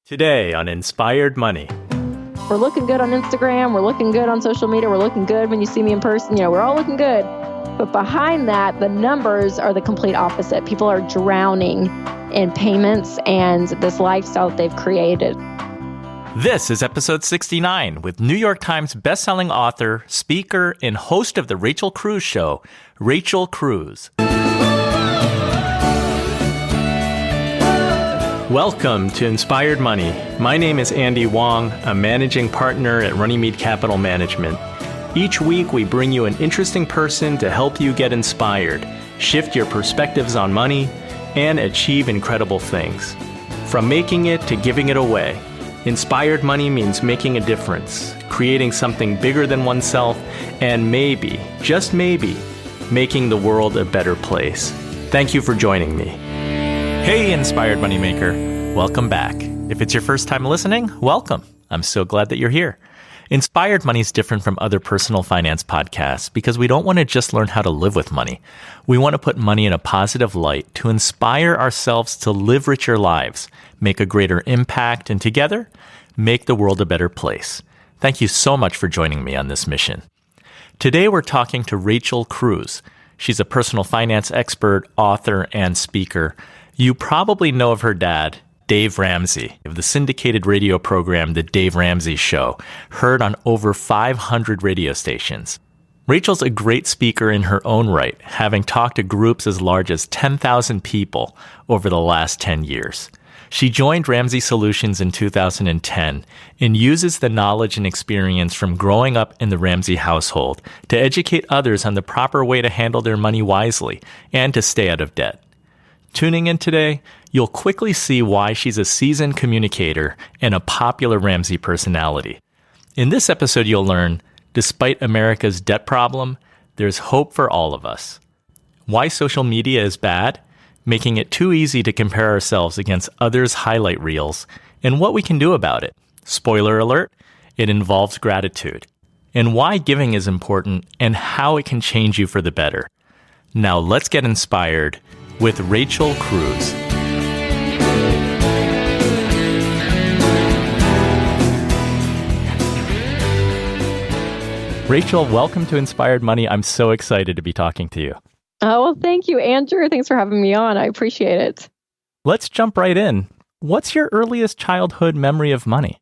Today on Inspired Money. We're looking good on Instagram. We're looking good on social media. We're looking good when you see me in person. We're all looking good. But behind that, the numbers are the complete opposite. People are drowning in payments and this lifestyle that they've created. This is episode 69 with New York Times bestselling author, speaker, and host of The Rachel Cruze Show, Rachel Cruze. Welcome to Inspired Money. My name is Andy Wong, a managing partner at Runnymede Capital Management. Each week, we bring you an interesting person to help you get inspired, shift your perspectives on money, and achieve incredible things. From making it to giving it away, Inspired Money means making a difference, creating something bigger than oneself, and maybe, just maybe, making the world a better place. Thank you for joining me. Hey, Inspired Moneymaker. Welcome back. If it's your first time listening, welcome. I'm so glad that you're here. Inspired Money is different from other personal finance podcasts because we don't want to just learn how to live with money. We want to put money in a positive light to inspire ourselves to live richer lives, make a greater impact, and together, make the world a better place. Thank you so much for joining me on this mission. Today, we're talking to Rachel Cruze. She's a personal finance expert, author, and speaker. You probably know of her dad, Dave Ramsey, of the syndicated radio program The Dave Ramsey Show, heard on over 500 radio stations. Rachel's a great speaker in her own right, having talked to groups as large as 10,000 people over the last 10 years. She joined Ramsey Solutions in 2010 and uses the knowledge and experience from growing up in the Ramsey household to educate others on the proper way to handle their money wisely and to stay out of debt. Tuning in today, you'll quickly see why she's a seasoned communicator and a popular Ramsey personality. In this episode, you'll learn, despite America's debt problem, there's hope for all of us. Why social media is bad, making it too easy to compare ourselves against others' highlight reels, and what we can do about it. Spoiler alert, it involves gratitude. And why giving is important and how it can change you for the better. Now let's get inspired with Rachel Cruze. Rachel, welcome to Inspired Money. I'm so excited to be talking to you. Oh, well, thank you, Andrew. Thanks for having me on. I appreciate it. Let's jump right in. What's your earliest childhood memory of money?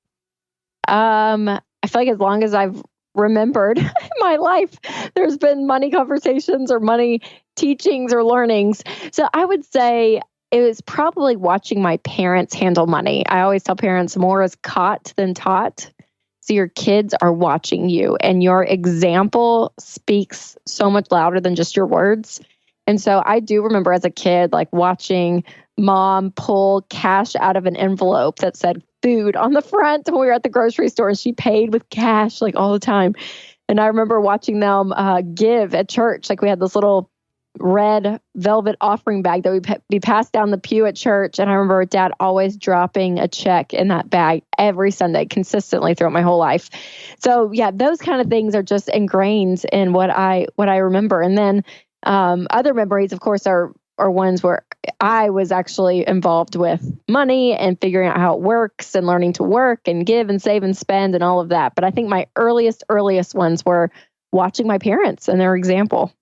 I feel like as long as I've remembered in my life, there's been money conversations or money teachings or learnings. So I would say it was probably watching my parents handle money. I always tell parents more is caught than taught. So your kids are watching you and your example speaks so much louder than just your words. And so I do remember as a kid, like watching mom pull cash out of an envelope that said food on the front when we were at the grocery store, and she paid with cash like all the time. And I remember watching them give at church. Like we had this little red velvet offering bag that would be passed down the pew at church. And I remember Dad always dropping a check in that bag every Sunday, consistently throughout my whole life. So yeah, those kind of things are just ingrained in what I remember. And then other memories, of course, are ones where I was actually involved with money and figuring out how it works and learning to work and give and save and spend and all of that. But I think my earliest ones were watching my parents and their example.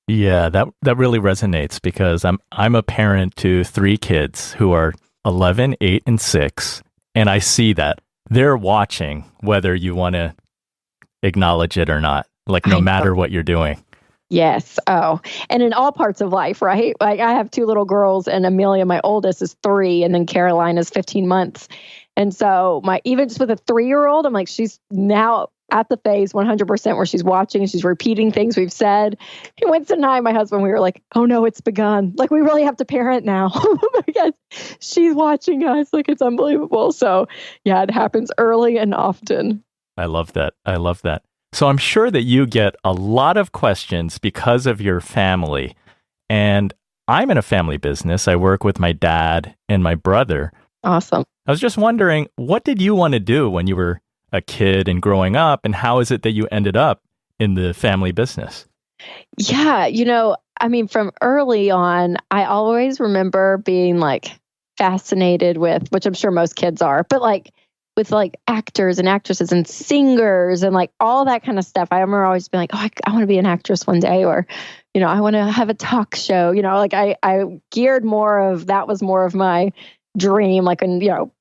Yeah, that really resonates because I'm a parent to 3 kids who are 11, 8, and 6, and I see that. They're watching whether you want to acknowledge it or not, like no matter what you're doing. Yes. Oh, and in all parts of life, right? Like I have 2 little girls and Amelia, my oldest, is 3, and then Caroline is 15 months. And so even just with a 3-year-old, I'm like, she's now at the phase 100% where she's watching and she's repeating things we've said. Winston and I, my husband, we were like, oh no, it's begun. Like we really have to parent now because she's watching us. Like it's unbelievable. So yeah, it happens early and often. I love that. So I'm sure that you get a lot of questions because of your family. And I'm in a family business. I work with my dad and my brother. Awesome. I was just wondering, what did you want to do when you were a kid and growing up, and how is it that you ended up in the family business? Yeah, I mean, from early on, I always remember being like fascinated with, which I'm sure most kids are, but like with like actors and actresses and singers and like all that kind of stuff. I remember always being like, oh, I want to be an actress one day, or, I want to have a talk show, like I geared that was more of my dream, like in,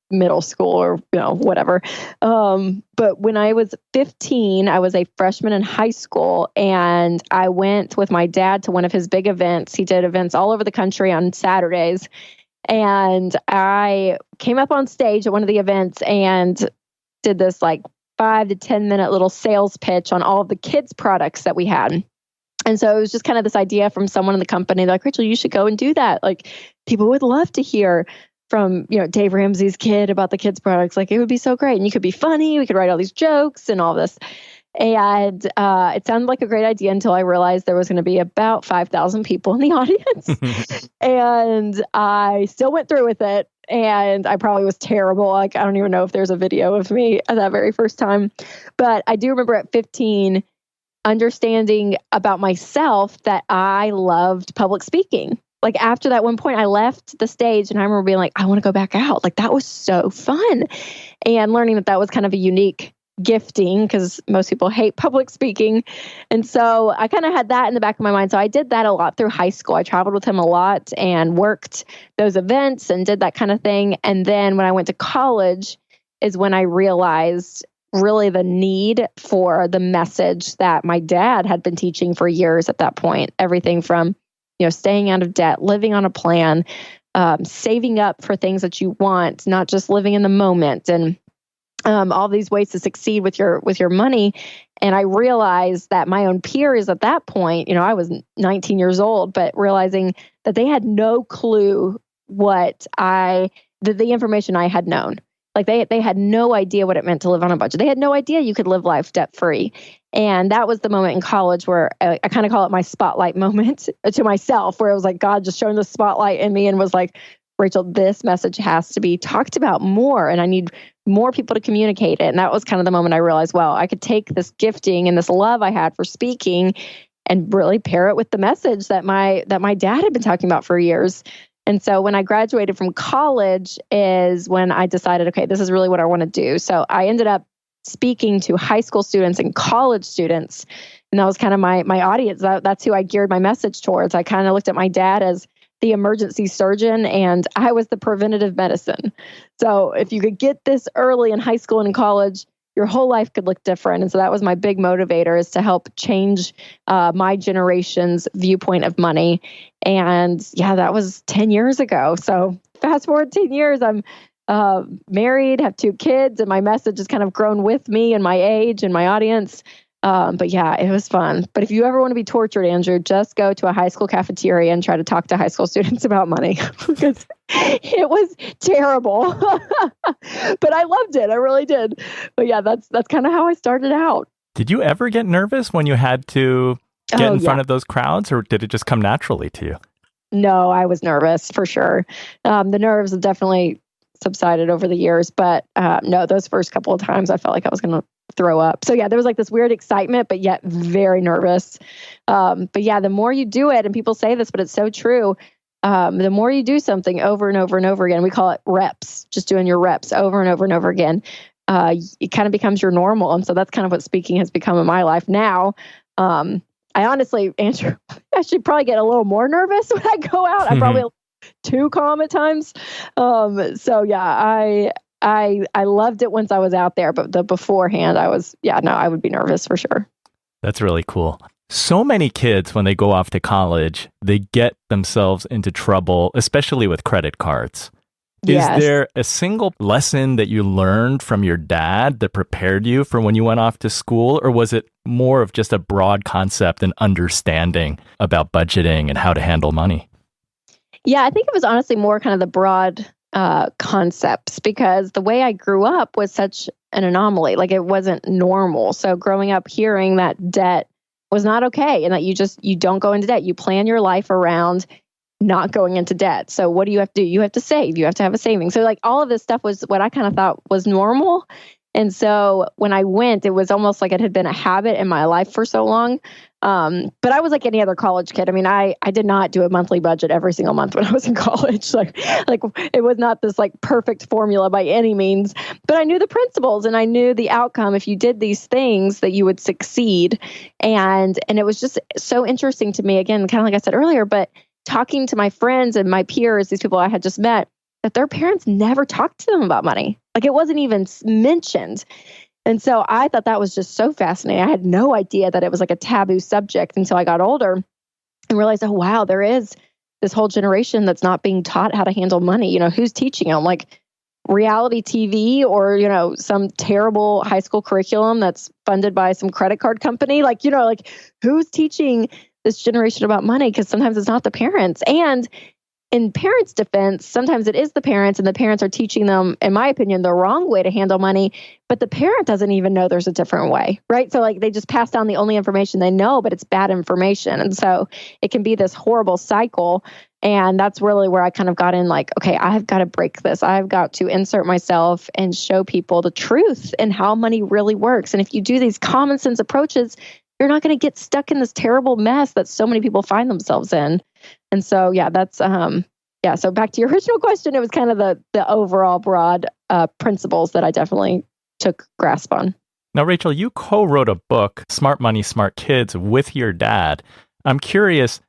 middle school or, whatever. But when I was 15, I was a freshman in high school, and I went with my dad to one of his big events. He did events all over the country on Saturdays. And I came up on stage at one of the events and did this like 5 to 10 minute little sales pitch on all of the kids' products that we had. And so it was just kind of this idea from someone in the company, like, Rachel, you should go and do that. Like, people would love to hear from, Dave Ramsey's kid about the kids' products. Like, it would be so great. And you could be funny. We could write all these jokes and all this. And it sounded like a great idea until I realized there was going to be about 5,000 people in the audience. And I still went through with it. And I probably was terrible. Like, I don't even know if there's a video of me at that very first time. But I do remember at 15, understanding about myself that I loved public speaking. Like, after that one point, I left the stage and I remember being like, I want to go back out. Like, that was so fun. And learning that was kind of a unique gifting, because most people hate public speaking. And so I kind of had that in the back of my mind. So I did that a lot through high school. I traveled with him a lot and worked those events and did that kind of thing. And then when I went to college is when I realized really the need for the message that my dad had been teaching for years at that point. Everything from, staying out of debt, living on a plan, saving up for things that you want, not just living in the moment, and all these ways to succeed with your money. And I realized that my own peers at that point, I was 19 years old, but realizing that they had no clue the information I had known. Like they had no idea what it meant to live on a budget. They had no idea you could live life debt free. And that was the moment in college where I kind of call it my spotlight moment to myself, where it was like God just showing the spotlight in me and was like, Rachel, this message has to be talked about more, and I need more people to communicate it. And that was kind of the moment I realized, well, I could take this gifting and this love I had for speaking and really pair it with the message that my dad had been talking about for years. And so when I graduated from college is when I decided, okay, this is really what I want to do. So I ended up speaking to high school students and college students. And that was kind of my audience. That's who I geared my message towards. I kind of looked at my dad as the emergency surgeon, and I was the preventative medicine. So if you could get this early in high school and in college, your whole life could look different. And so that was my big motivator, is to help change my generation's viewpoint of money. And yeah, that was 10 years ago. So fast forward 10 years, I'm married, have 2 kids, and my message has kind of grown with me and my age and my audience. But yeah, it was fun. But if you ever want to be tortured, Andrew, just go to a high school cafeteria and try to talk to high school students about money, because it was terrible. But I loved it. I really did. But yeah, that's kind of how I started out. Did you ever get nervous when you had to get in front of those crowds, or did it just come naturally to you? No, I was nervous for sure. The nerves have definitely subsided over the years, but no, those first couple of times I felt like I was going to throw up. So yeah, there was like this weird excitement, but yet very nervous. But yeah, the more you do it, and people say this, but it's so true. The more you do something over and over and over again, we call it reps, just doing your reps over and over and over again. It kind of becomes your normal. And so that's kind of what speaking has become in my life now. I honestly, Andrew, I should probably get a little more nervous when I go out. I'm probably too calm at times. So yeah, I loved it once I was out there, but the beforehand I would be nervous for sure. That's really cool. So many kids, when they go off to college, they get themselves into trouble, especially with credit cards. Yes. Is there a single lesson that you learned from your dad that prepared you for when you went off to school? Or was it more of just a broad concept and understanding about budgeting and how to handle money? Yeah, I think it was honestly more kind of the broad concepts, because the way I grew up was such an anomaly. Like, it wasn't normal. So growing up hearing that debt was not okay, and that you don't go into debt. You plan your life around not going into debt. So what do you have to do? You have to save. You have to have a savings. So like all of this stuff was what I kind of thought was normal. And so when I went, it was almost like it had been a habit in my life for so long. But I was like any other college kid. I mean, I did not do a monthly budget every single month when I was in college. Like it was not this like perfect formula by any means, but I knew the principles and I knew the outcome. If you did these things that you would succeed. And it was just so interesting to me, again, kind of like I said earlier, but talking to my friends and my peers, these people I had just met, that their parents never talked to them about money. Like it wasn't even mentioned. And so I thought that was just so fascinating. I had no idea that it was like a taboo subject until I got older and realized, oh, wow, there is this whole generation that's not being taught how to handle money. You know, who's teaching them? Like reality TV or, you know, some terrible high school curriculum that's funded by some credit card company. Like, you know, like who's teaching this generation about money? Because sometimes it's not the parents. And in parents' defense, sometimes it is the parents, and the parents are teaching them, in my opinion, the wrong way to handle money, but the parent doesn't even know there's a different way, right? So like they just pass down the only information they know, but it's bad information. And so it can be this horrible cycle. And that's really where I kind of got in like, okay, I've got to break this. I've got to insert myself and show people the truth and how money really works. And if you do these common sense approaches, you're not going to get stuck in this terrible mess that so many people find themselves in. And so, yeah, that's, so back to your original question, it was kind of the overall broad principles that I definitely took grasp on. Now, Rachel, you co-wrote a book, Smart Money, Smart Kids, with your dad. I'm curious,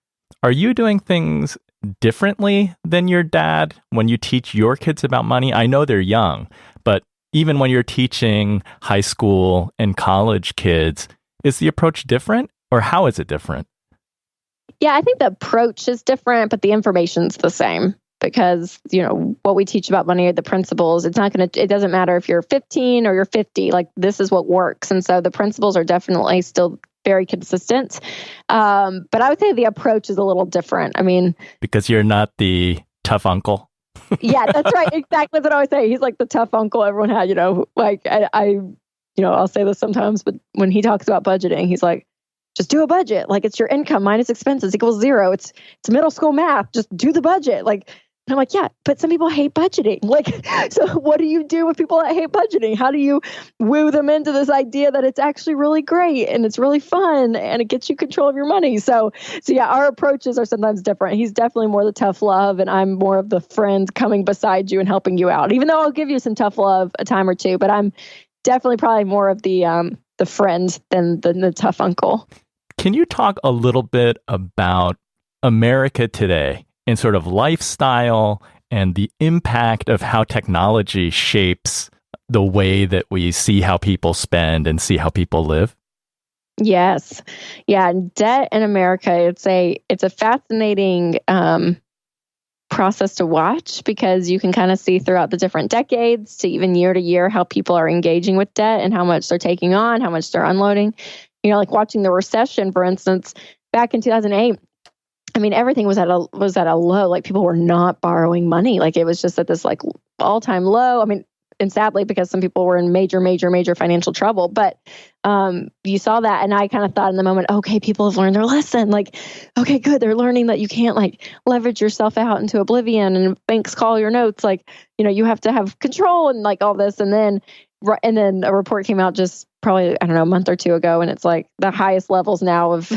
are you doing things differently than your dad when you teach your kids about money? I know they're young, but even when you're teaching high school and college kids, is the approach different, or how is it different? Yeah, I think the approach is different, but the information's the same because, you know, what we teach about money, the principles, it doesn't matter if you're 15 or you're 50, like this is what works. And so the principles are definitely still very consistent. But I would say the approach is a little different. I mean, because you're not the tough uncle. Yeah, that's right. Exactly what I always say. He's like the tough uncle everyone had, you know, like I'll say this sometimes, but when he talks about budgeting, he's like, just do a budget. Like it's your income minus expenses equals zero. It's middle school math. Just do the budget. Like, and I'm like, yeah, but some people hate budgeting. Like, so what do you do with people that hate budgeting? How do you woo them into this idea that it's actually really great and it's really fun and it gets you control of your money? So yeah, our approaches are sometimes different. He's definitely more the tough love and I'm more of the friend coming beside you and helping you out, even though I'll give you some tough love a time or two, but I'm definitely probably more of the friend than the tough uncle. Can you talk a little bit about America today and sort of lifestyle and the impact of how technology shapes the way that we see how people spend and see how people live? Yes. Yeah. Debt in America, it's a fascinating process to watch because you can kind of see throughout the different decades to even year to year how people are engaging with debt and how much they're taking on, how much they're unloading. You know, like watching the recession, for instance, back in 2008, I mean, everything was at a low. Like people were not borrowing money. Like it was just at this like all-time low. I mean, and sadly, because some people were in major financial trouble. But you saw that, and I kind of thought in the moment, okay, people have learned their lesson. Like, okay, good, they're learning that you can't like leverage yourself out into oblivion, and banks call your notes. Like, you know, you have to have control and like all this, and then a report came out just probably, I don't know, a month or two ago. And it's like the highest levels now of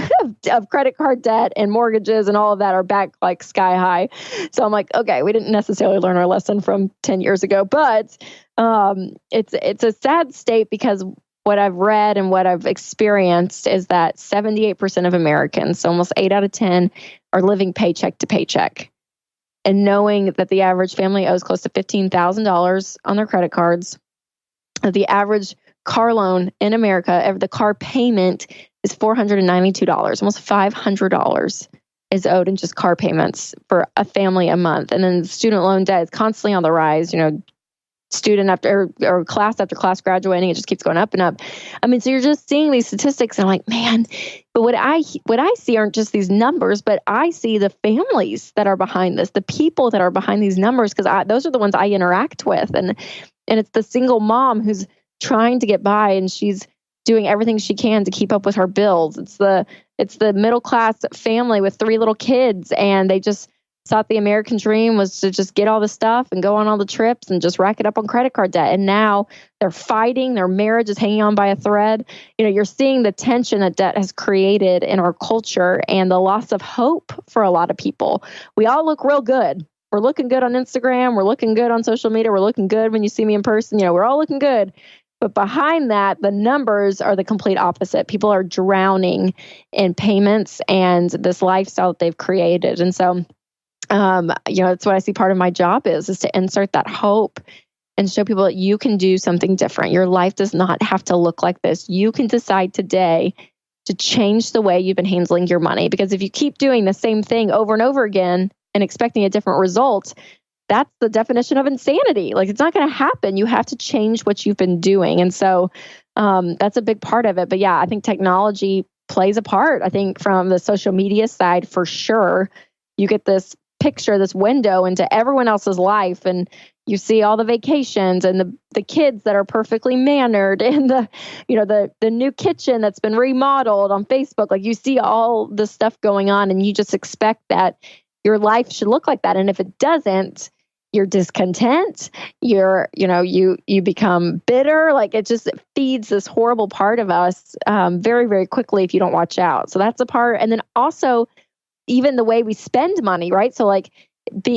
credit card debt and mortgages and all of that are back like sky high. So I'm like, okay, we didn't necessarily learn our lesson from 10 years ago, but it's a sad state because what I've read and what I've experienced is that 78% of Americans, so almost 8 out of 10, are living paycheck to paycheck. And knowing that the average family owes close to $15,000 on their credit cards, the average car loan in America, the car payment is $492. Almost $500 is owed in just car payments for a family a month. And then student loan debt is constantly on the rise. You know, student after or class after class graduating, it just keeps going up and up. I mean, so you're just seeing these statistics and I'm like, man, but what I see aren't just these numbers, but I see the families that are behind this, the people that are behind these numbers, because those are the ones I interact with. And it's the single mom who's trying to get by and she's doing everything she can to keep up with her bills. It's the middle class family with 3 little kids and they just thought the American dream was to just get all the stuff and go on all the trips and just rack it up on credit card debt. And now they're fighting, their marriage is hanging on by a thread. You're seeing the tension that debt has created in our culture and the loss of hope for a lot of people. We all look real good. We're looking good on Instagram. We're looking good on social media. We're looking good when you see me in person. We're all looking good. But behind that, the numbers are the complete opposite. People are drowning in payments and this lifestyle that they've created. And so, that's what I see part of my job is to insert that hope and show people that you can do something different. Your life does not have to look like this. You can decide today to change the way you've been handling your money. Because if you keep doing the same thing over and over again and expecting a different result, that's the definition of insanity. Like, it's not going to happen. You have to change what you've been doing. And so that's a big part of it. But yeah, I think technology plays a part. I think from the social media side, for sure, you get this picture, this window into everyone else's life. And you see all the vacations and the kids that are perfectly mannered and the new kitchen that's been remodeled on Facebook. Like, you see all the stuff going on and you just expect that your life should look like that. And if it doesn't, you're discontent, you become bitter. Like, it feeds this horrible part of us very, very quickly if you don't watch out. So that's a part. And then also even the way we spend money, right? So like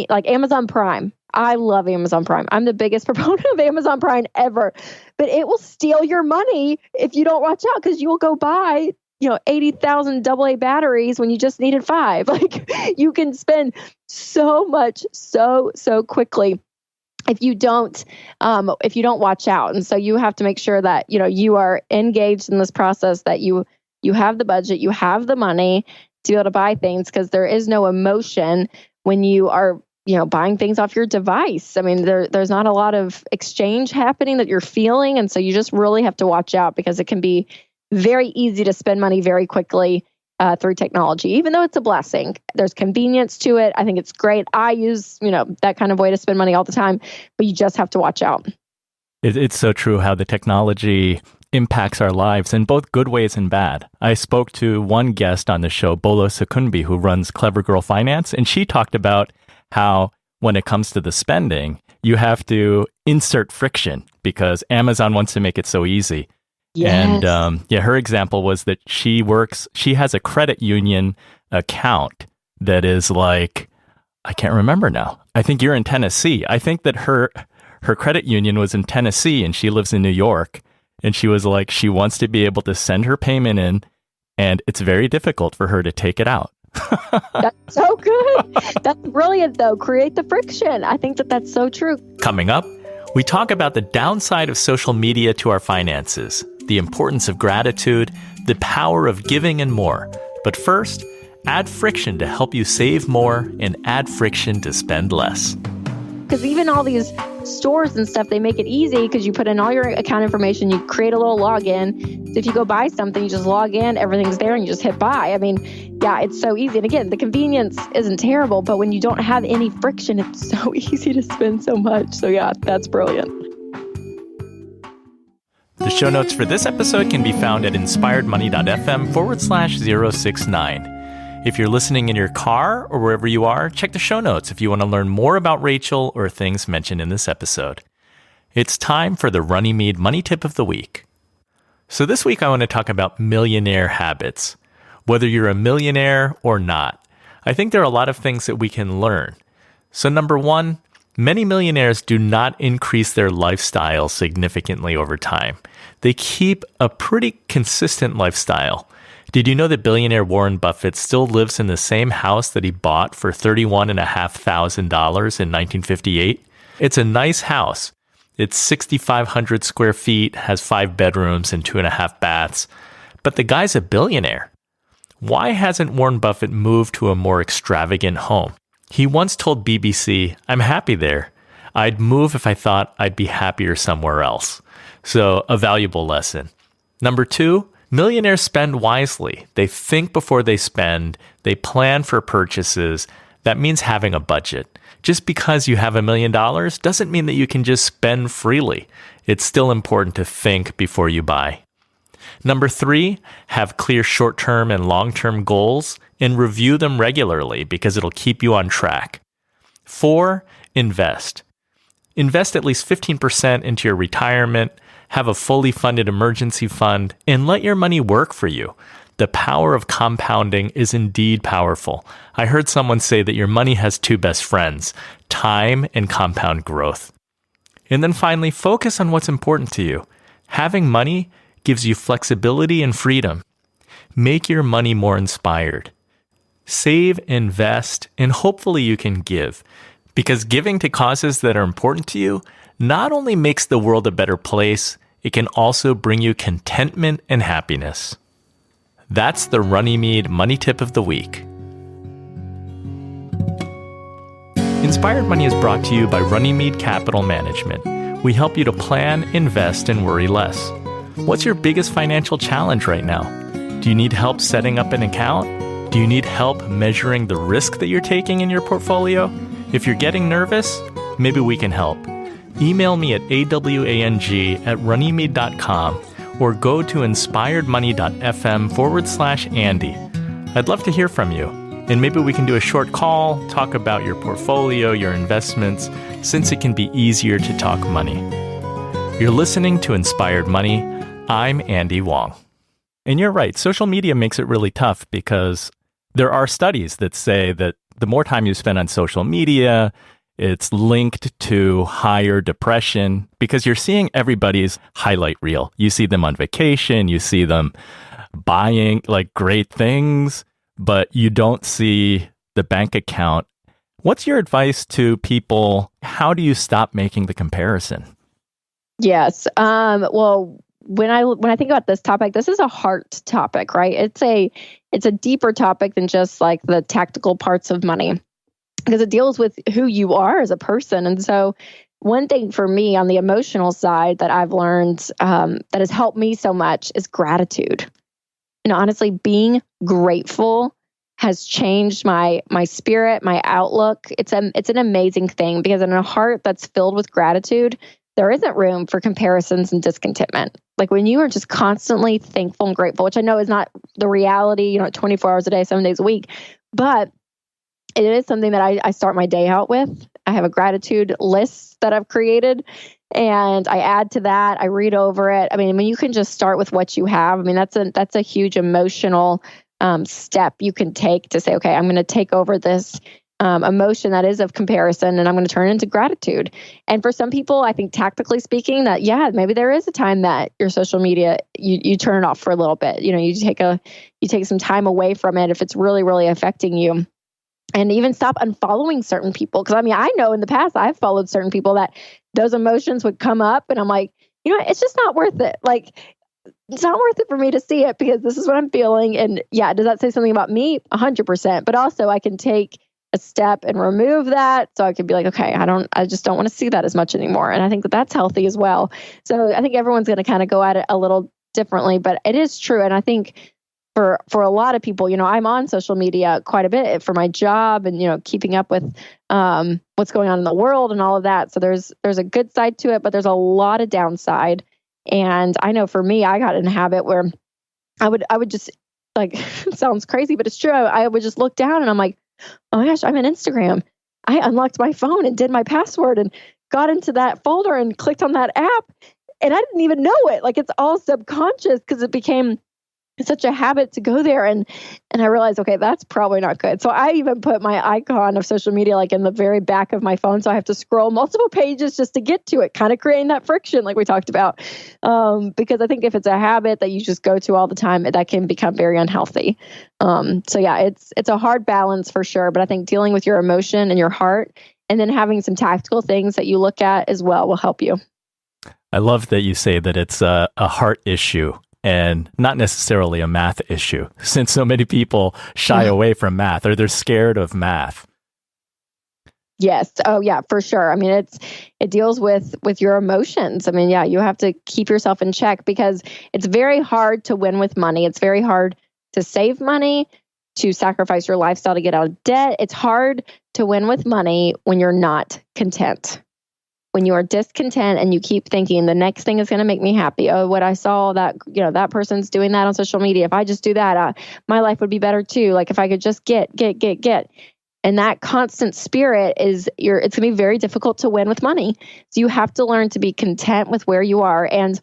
Amazon Prime. I love Amazon Prime. I'm the biggest proponent of Amazon Prime ever, but it will steal your money if you don't watch out, because you will go buy 80,000 AA batteries when you just needed 5. Like, you can spend so much so quickly if you don't watch out. And so you have to make sure that you are engaged in this process, that you have the budget, you have the money to be able to buy things, because there is no emotion when you are buying things off your device. I mean, there's not a lot of exchange happening that you're feeling, and so you just really have to watch out, because it can be very easy to spend money very quickly through technology, even though it's a blessing. There's convenience to it. I think it's great. I use, that kind of way to spend money all the time, but you just have to watch out. It's so true how the technology impacts our lives in both good ways and bad. I spoke to one guest on the show, Bolo Sekunbi, who runs Clever Girl Finance, and she talked about how when it comes to the spending, you have to insert friction because Amazon wants to make it so easy. Yes. And her example was that she has a credit union account that is like, I can't remember now. I think you're in Tennessee. I think that her credit union was in Tennessee and she lives in New York. And she was like, she wants to be able to send her payment in, and it's very difficult for her to take it out. That's so good. That's brilliant, though. Create the friction. I think that's so true. Coming up, we talk about the downside of social media to our finances, the importance of gratitude, the power of giving, and more. But first, add friction to help you save more and add friction to spend less. Because even all these stores and stuff, they make it easy because you put in all your account information, you create a little login. So if you go buy something, you just log in, everything's there, and you just hit buy. I mean, yeah, it's so easy. And again, the convenience isn't terrible, but when you don't have any friction, it's so easy to spend so much. So yeah, that's brilliant. The show notes for this episode can be found at inspiredmoney.fm/069. If you're listening in your car or wherever you are, check the show notes if you want to learn more about Rachel or things mentioned in this episode. It's time for the Runnymede Money Tip of the Week. So this week I want to talk about millionaire habits. Whether you're a millionaire or not, I think there are a lot of things that we can learn. So number one, many millionaires do not increase their lifestyle significantly over time. They keep a pretty consistent lifestyle. Did you know that billionaire Warren Buffett still lives in the same house that he bought for $31,500 in 1958? It's a nice house. It's 6,500 square feet, has 5 bedrooms and 2.5 baths. But the guy's a billionaire. Why hasn't Warren Buffett moved to a more extravagant home? He once told BBC, "I'm happy there. I'd move if I thought I'd be happier somewhere else." So, a valuable lesson. Number two, millionaires spend wisely. They think before they spend. They plan for purchases. That means having a budget. Just because you have $1 million doesn't mean that you can just spend freely. It's still important to think before you buy. Number 3, have clear short-term and long-term goals and review them regularly because it'll keep you on track. 4, invest. Invest at least 15% into your retirement, have a fully funded emergency fund, and let your money work for you. The power of compounding is indeed powerful. I heard someone say that your money has 2 best friends, time and compound growth. And then finally, focus on what's important to you. Having money gives you flexibility and freedom. Make your money more inspired. Save, invest, and hopefully you can give. Because giving to causes that are important to you not only makes the world a better place, it can also bring you contentment and happiness. That's the Runnymede Money Tip of the Week. Inspired Money is brought to you by Runnymede Capital Management. We help you to plan, invest, and worry less. What's your biggest financial challenge right now? Do you need help setting up an account? Do you need help measuring the risk that you're taking in your portfolio? If you're getting nervous, maybe we can help. Email me at awang@runnymede.com or go to inspiredmoney.fm/Andy. I'd love to hear from you. And maybe we can do a short call, talk about your portfolio, your investments, since it can be easier to talk money. You're listening to Inspired Money. I'm Andy Wong. And you're right, social media makes it really tough because there are studies that say that the more time you spend on social media, it's linked to higher depression because you're seeing everybody's highlight reel. You see them on vacation, you see them buying like great things, but you don't see the bank account. What's your advice to people? How do you stop making the comparison? Yes. Well, when I think about this topic, this is a heart topic, right? It's a deeper topic than just like the tactical parts of money, because it deals with who you are as a person. And so one thing for me on the emotional side that I've learned that has helped me so much is gratitude. And honestly, being grateful has changed my spirit, my outlook. It's an amazing thing because in a heart that's filled with gratitude, there isn't room for comparisons and discontentment. Like when you are just constantly thankful and grateful, which I know is not the reality, 24 hours a day, 7 days a week, but it is something that I start my day out with. I have a gratitude list that I've created and I add to that. I read over it. I mean, when you can just start with what you have, I mean, that's a huge emotional step you can take to say, okay, I'm going to take over this emotion that is of comparison and I'm going to turn it into gratitude. And for some people, I think tactically speaking that, yeah, maybe there is a time that your social media, you turn it off for a little bit. You take some time away from it if it's really, really affecting you. And even stop unfollowing certain people. Because I mean, I know in the past I've followed certain people that those emotions would come up and I'm like, it's just not worth it. Like, it's not worth it for me to see it because this is what I'm feeling. And yeah, does that say something about me? 100%. But also I can take a step and remove that. So I could be like, okay, I just don't want to see that as much anymore. And I think that that's healthy as well. So I think everyone's going to kind of go at it a little differently, but it is true. And I think for a lot of people, I'm on social media quite a bit for my job and, keeping up with what's going on in the world and all of that. So there's a good side to it, but there's a lot of downside. And I know for me, I got in a habit where I would just like, it sounds crazy, but it's true. I would just look down and I'm like, oh my gosh, I'm in Instagram. I unlocked my phone and did my password and got into that folder and clicked on that app. And I didn't even know it. Like it's all subconscious because it became such a habit to go there. And I realized, okay, that's probably not good. So I even put my icon of social media like in the very back of my phone. So I have to scroll multiple pages just to get to it, kind of creating that friction like we talked about. Because I think if it's a habit that you just go to all the time, that can become very unhealthy. So yeah, it's a hard balance for sure. But I think dealing with your emotion and your heart and then having some tactical things that you look at as well will help you. I love that you say that it's a heart issue and not necessarily a math issue, since so many people shy away from math or they're scared of math. Yes. Oh, yeah, for sure. I mean, it deals with your emotions. I mean, yeah, you have to keep yourself in check because it's very hard to win with money. It's very hard to save money, to sacrifice your lifestyle to get out of debt. It's hard to win with money when you're not content. when you are discontent and you keep thinking the next thing is going to make me happy. Oh, what I saw that, that person's doing that on social media. If I just do that, my life would be better too. Like if I could just get. And that constant spirit it's going to be very difficult to win with money. So you have to learn to be content with where you are. And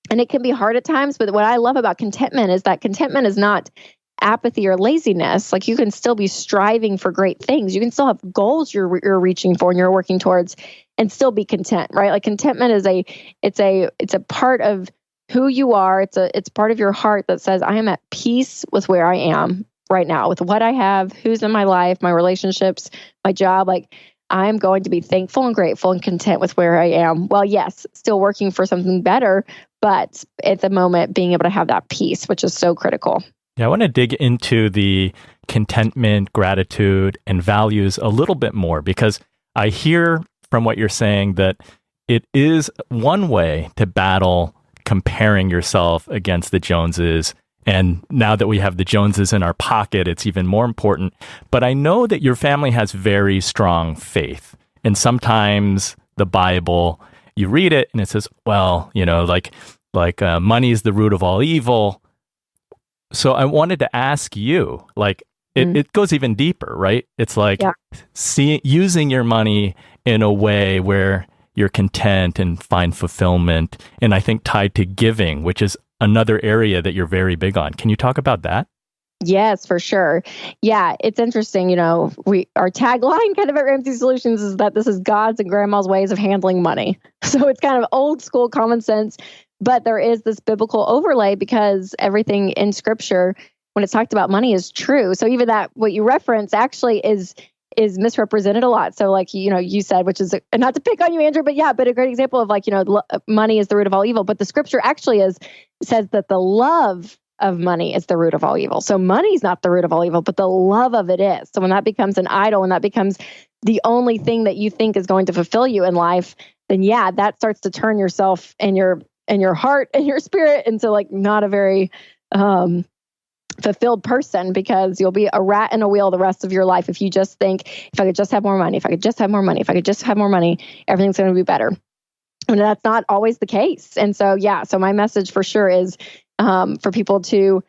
it can be hard at times, but what I love about contentment is that contentment is not apathy or laziness. Like you can still be striving for great things. You can still have goals you're reaching for and you're working towards and still be content, right? Like contentment is it's a part of who you are. It's part of your heart that says, I am at peace with where I am right now, with what I have, who's in my life, my relationships, my job. Like I'm going to be thankful and grateful and content with where I am. Well, yes, still working for something better, but at the moment being able to have that peace, which is so critical. Yeah, I want to dig into the contentment, gratitude, and values a little bit more, because I hear from what you're saying that it is one way to battle comparing yourself against the Joneses. And now that we have the Joneses in our pocket, it's even more important. But I know that your family has very strong faith. And sometimes the Bible, you read it and it says, well, like money is the root of all evil. So I wanted to ask you, like, it goes even deeper, right? It's like using your money in a way where you're content and find fulfillment. And I think tied to giving, which is another area that you're very big on. Can you talk about that? Yes, for sure. Yeah, it's interesting. Our tagline kind of at Ramsey Solutions is that this is God's and Grandma's ways of handling money. So it's kind of old school common sense. But there is this biblical overlay because everything in Scripture, when it's talked about money, is true. So even that, what you reference actually is misrepresented a lot. So like, you said, which is, not to pick on you, Andrew, but a great example of like, money is the root of all evil. But the Scripture actually says that the love of money is the root of all evil. So money's not the root of all evil, but the love of it is. So when that becomes an idol, when that becomes the only thing that you think is going to fulfill you in life, then that starts to turn yourself and your heart and your spirit into like not a very fulfilled person, because you'll be a rat in a wheel the rest of your life if you just think, if I could just have more money, if I could just have more money, if I could just have more money, everything's going to be better. And that's not always the case. And so, so my message for sure is for people to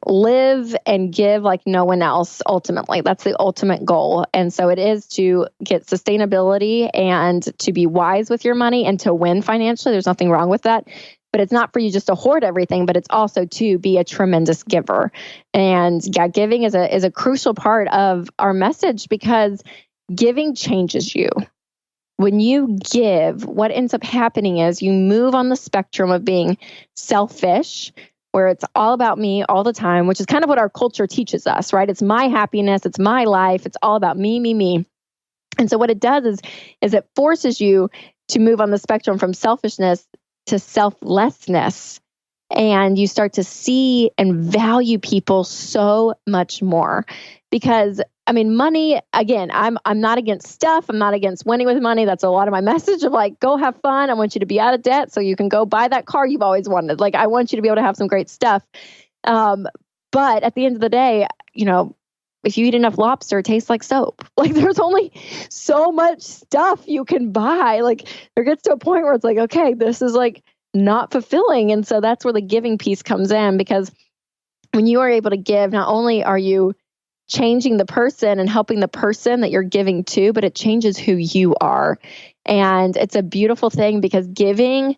live and give like no one else. Ultimately, that's the ultimate goal. And so it is to get sustainability and to be wise with your money and to win financially. There's nothing wrong with that. But it's not for you just to hoard everything, but it's also to be a tremendous giver. And giving is a crucial part of our message, because giving changes you. When you give, what ends up happening is you move on the spectrum of being selfish, where it's all about me all the time, which is kind of what our culture teaches us, right? It's my happiness, it's my life, it's all about me, me, me. And so what it does is it forces you to move on the spectrum from selfishness to selflessness. And you start to see and value people so much more. Because money, again, I'm not against stuff. I'm not against winning with money. That's a lot of my message of like, go have fun. I want you to be out of debt so you can go buy that car you've always wanted. Like, I want you to be able to have some great stuff. But at the end of the day, if you eat enough lobster, it tastes like soap. Like, there's only so much stuff you can buy. Like, there gets to a point where it's like, okay, this is like not fulfilling. And so that's where the giving piece comes in, because when you are able to give, not only are you changing the person and helping the person that you're giving to, but it changes who you are. And it's a beautiful thing, because giving,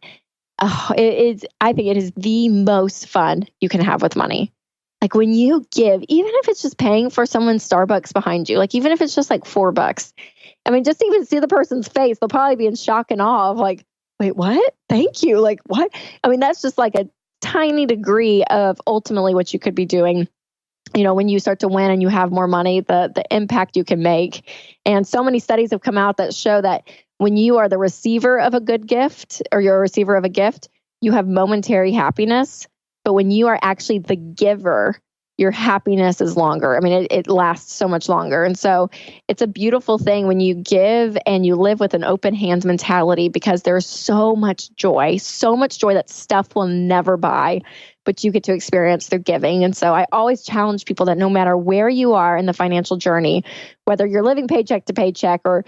I think it is the most fun you can have with money. Like when you give, even if it's just paying for someone's Starbucks behind you, like even if it's just like $4, just to even see the person's face, they'll probably be in shock and awe of like, wait, what? Thank you. Like what? That's just like a tiny degree of ultimately what you could be doing. When you start to win and you have more money, the impact you can make. And so many studies have come out that show that when you are the receiver of a good gift, or you're a receiver of a gift, you have momentary happiness. But when you are actually the giver, your happiness is longer. I mean, it lasts so much longer. And so it's a beautiful thing when you give and you live with an open hands mentality, because there's so much joy that stuff will never buy, but you get to experience through giving. And so I always challenge people that no matter where you are in the financial journey, whether you're living paycheck to paycheck or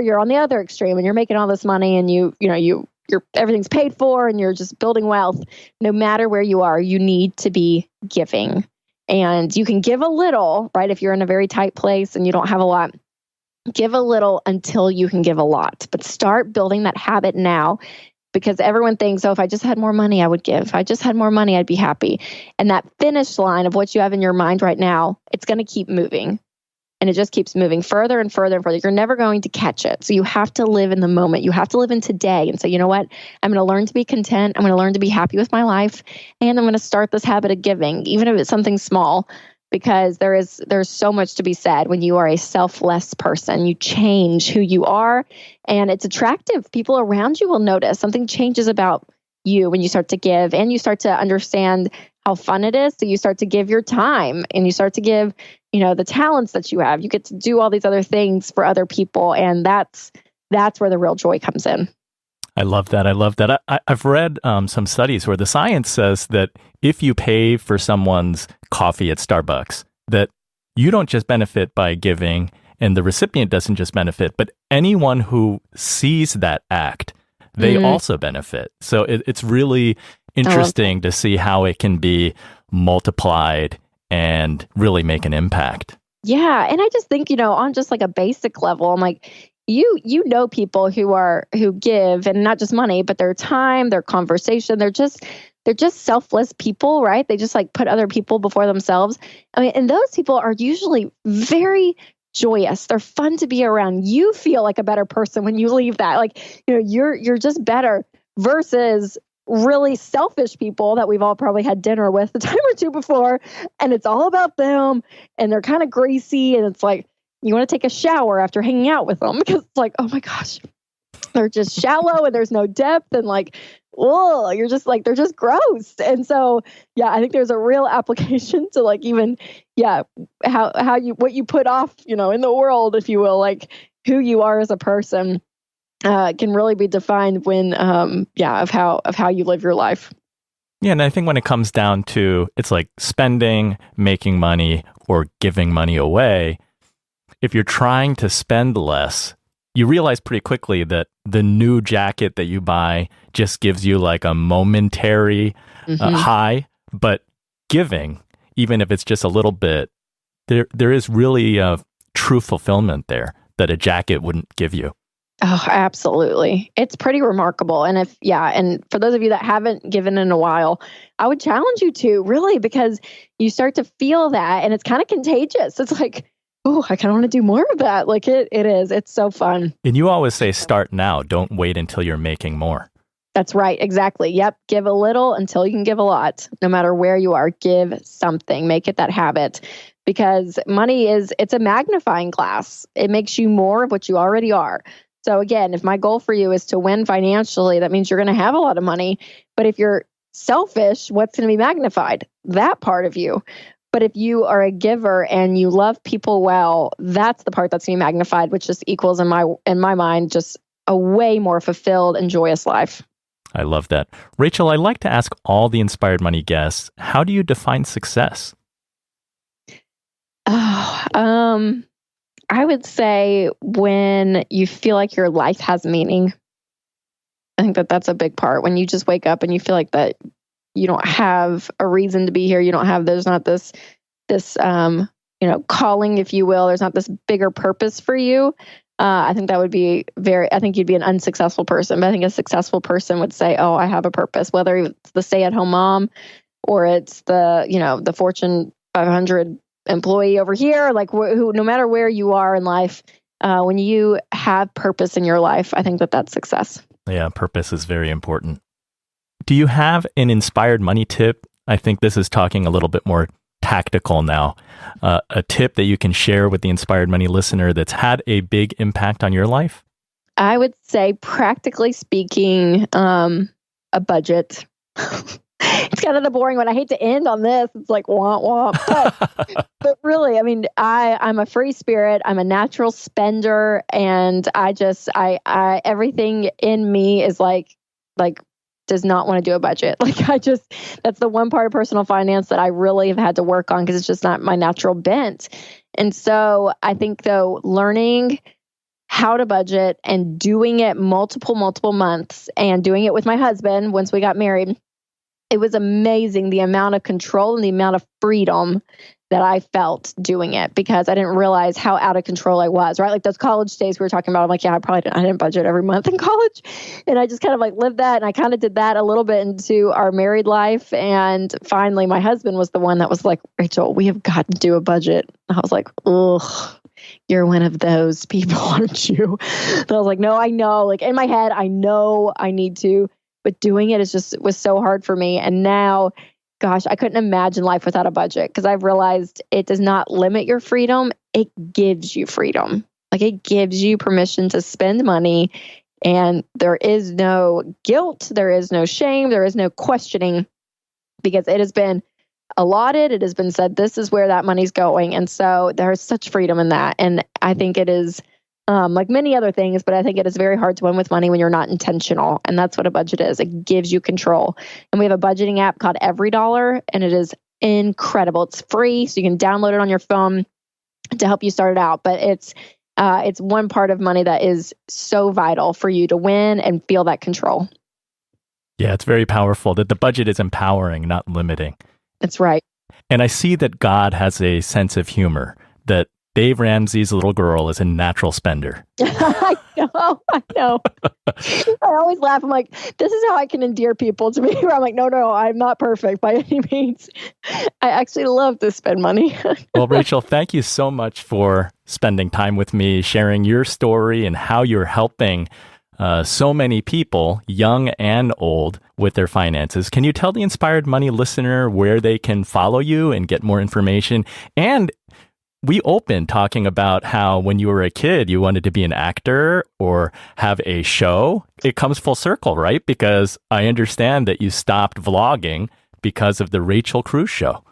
you're on the other extreme and you're making all this money and you're everything's paid for and you're just building wealth, no matter where you are, you need to be giving. And you can give a little, right? If you're in a very tight place and you don't have a lot, give a little until you can give a lot. But start building that habit now, because everyone thinks, oh, if I just had more money, I would give. If I just had more money, I'd be happy. And that finish line of what you have in your mind right now, it's going to keep moving. And it just keeps moving further and further and further. You're never going to catch it. So you have to live in the moment. You have to live in today and say, you know what? I'm going to learn to be content. I'm going to learn to be happy with my life. And I'm going to start this habit of giving, even if it's something small, because there's so much to be said when you are a selfless person. You change who you are, and it's attractive. People around you will notice something changes about you when you start to give, and you start to understand how fun it is. So you start to give your time, and you start to give, the talents that you have. You get to do all these other things for other people, and that's where the real joy comes in. I love that. I've read some studies where the science says that if you pay for someone's coffee at Starbucks, that you don't just benefit by giving, and the recipient doesn't just benefit, but anyone who sees that act, they also benefit. So it's really interesting to see how it can be multiplied and really make an impact. Yeah. And I just think, on just like a basic level, I'm like, you know people who give, and not just money, but their time, their conversation, they're just selfless people, right? They just like put other people before themselves. I mean, and those people are usually very joyous. They're fun to be around. You feel like a better person when you leave that. Like, you're just better versus really selfish people that we've all probably had dinner with a time or two before, and it's all about them, and they're kind of greasy, and it's like you want to take a shower after hanging out with them, because it's like, oh my gosh, they're just shallow and there's no depth, and like, whoa, you're just like, they're just gross. And so, yeah, I think there's a real application to like even, what you put off, in the world, if you will, like who you are as a person. Can really be defined when, of how you live your life. Yeah, and I think when it comes down to, it's like spending, making money, or giving money away, if you're trying to spend less, you realize pretty quickly that the new jacket that you buy just gives you like a momentary high, but giving, even if it's just a little bit, there is really a true fulfillment there that a jacket wouldn't give you. Oh, absolutely. It's pretty remarkable. And and for those of you that haven't given in a while, I would challenge you to really, because you start to feel that, and it's kind of contagious. It's like, oh, I kind of want to do more of that. Like it is. It's so fun. And you always say, start now. Don't wait until you're making more. That's right. Exactly. Yep. Give a little until you can give a lot. No matter where you are, give something. Make it that habit. Because money it's a magnifying glass. It makes you more of what you already are. So again, if my goal for you is to win financially, that means you're going to have a lot of money. But if you're selfish, what's going to be magnified? That part of you. But if you are a giver and you love people well, that's the part that's going to be magnified, which just equals in my mind just a way more fulfilled and joyous life. I love that. Rachel, I like to ask all the Inspired Money guests, how do you define success? I would say when you feel like your life has meaning. I think that's a big part. When you just wake up and you feel like that you don't have a reason to be here. There's not this calling, if you will. There's not this bigger purpose for you. I think that would be I think you'd be an unsuccessful person. But I think a successful person would say, oh, I have a purpose, whether it's the stay-at-home mom or it's the Fortune 500 employee over here, like who, no matter where you are in life, when you have purpose in your life, I think that's success. Yeah, purpose is very important. Do you have an inspired money tip? I think this is talking a little bit more tactical now. A tip that you can share with the Inspired Money listener that's had a big impact on your life? I would say, practically speaking, a budget. it's kind of the boring one. I hate to end on this. It's like womp womp. But really, I mean, I'm a free spirit. I'm a natural spender, and I everything in me is like does not want to do a budget. That's the one part of personal finance that I really have had to work on because it's just not my natural bent. And so I think though, learning how to budget and doing it multiple months and doing it with my husband once we got married, it was amazing the amount of control and the amount of freedom that I felt doing it because I didn't realize how out of control I was, right? Like those college days we were talking about, I'm like, yeah, I didn't budget every month in college. And I just kind of like lived that. And I kind of did that a little bit into our married life. And finally, my husband was the one that was like, Rachel, we have got to do a budget. I was like, ugh, you're one of those people, aren't you? And I was like, no, I know. Like in my head, I know I need to, but doing it was so hard for me. And now, gosh, I couldn't imagine life without a budget because I've realized it does not limit your freedom. It gives you freedom. Like it gives you permission to spend money and there is no guilt. There is no shame. There is no questioning because it has been allotted. It has been said, this is where that money's going. And so there's such freedom in that. And I think it is like many other things, but I think it is very hard to win with money when you're not intentional. And that's what a budget is. It gives you control. And we have a budgeting app called EveryDollar, and it is incredible. It's free, so you can download it on your phone to help you start it out. But it's one part of money that is so vital for you to win and feel that control. Yeah, it's very powerful that the budget is empowering, not limiting. That's right. And I see that God has a sense of humor, that Dave Ramsey's little girl is a natural spender. I know. I always laugh. I'm like, this is how I can endear people to me. Where I'm like, no, I'm not perfect by any means. I actually love to spend money. Well, Rachel, thank you so much for spending time with me, sharing your story and how you're helping so many people, young and old, with their finances. Can you tell the Inspired Money listener where they can follow you and get more information? And we opened talking about how when you were a kid, you wanted to be an actor or have a show. It comes full circle, right? Because I understand that you stopped vlogging because of the Rachel Cruze show.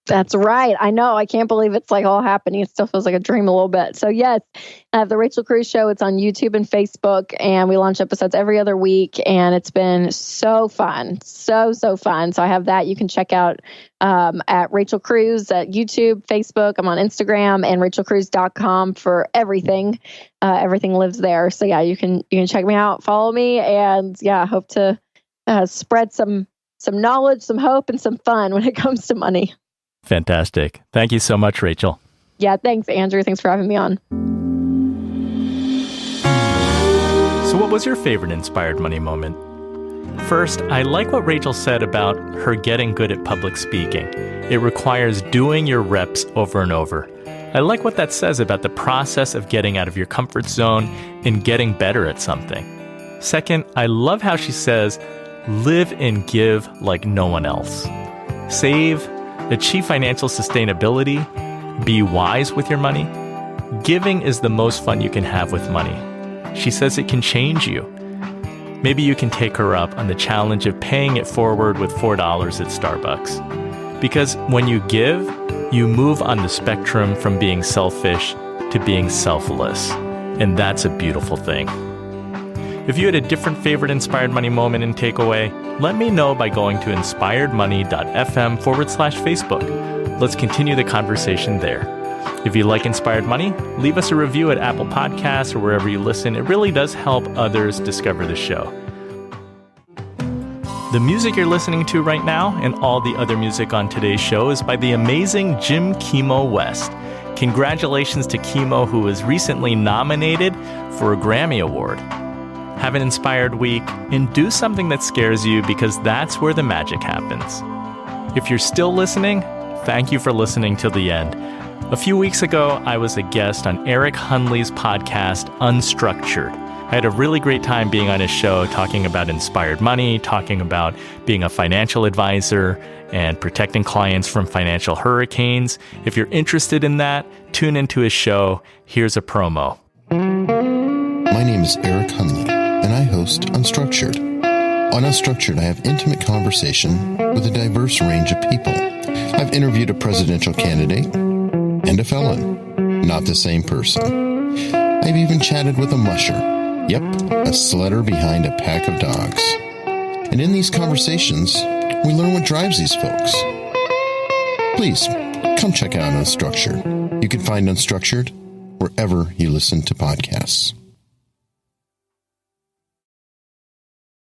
That's right. I know. I can't believe it's like all happening. It still feels like a dream a little bit. So yes, I have the Rachel Cruze show. It's on YouTube and Facebook, and we launch episodes every other week. And it's been so fun. So fun. So I have that. You can check out at Rachel Cruze at YouTube, Facebook. I'm on Instagram and rachelcruze.com for everything. Everything lives there. So yeah, you can check me out, follow me. And yeah, I hope to spread some knowledge, some hope, and some fun when it comes to money. Fantastic. Thank you so much, Rachel. Yeah, thanks, Andrew. Thanks for having me on. So what was your favorite Inspired Money moment? First, I like what Rachel said about her getting good at public speaking. It requires doing your reps over and over. I like what that says about the process of getting out of your comfort zone and getting better at something. Second, I love how she says, live and give like no one else. Save, achieve financial sustainability, be wise with your money. Giving is the most fun you can have with money. She says it can change you. Maybe you can take her up on the challenge of paying it forward with $4 at Starbucks. Because when you give, you move on the spectrum from being selfish to being selfless. And that's a beautiful thing. If you had a different favorite Inspired Money moment and takeaway, let me know by going to inspiredmoney.fm/Facebook. Let's continue the conversation there. If you like Inspired Money, leave us a review at Apple Podcasts or wherever you listen. It really does help others discover the show. The music you're listening to right now and all the other music on today's show is by the amazing Jim Chemo West. Congratulations to Chemo, who was recently nominated for a Grammy Award. Have an inspired week and do something that scares you, because that's where the magic happens. If you're still listening, thank you for listening till the end. A few weeks ago, I was a guest on Eric Hunley's podcast, Unstructured. I had a really great time being on his show, talking about inspired money, talking about being a financial advisor, and protecting clients from financial hurricanes. If you're interested in that, tune into his show. Here's a promo. My name is Eric Hunley, and I host Unstructured. On Unstructured, I have intimate conversation with a diverse range of people. I've interviewed a presidential candidate and a felon, not the same person. I've even chatted with a musher. Yep, a sledder behind a pack of dogs. And in these conversations, we learn what drives these folks. Please, come check out Unstructured. You can find Unstructured wherever you listen to podcasts.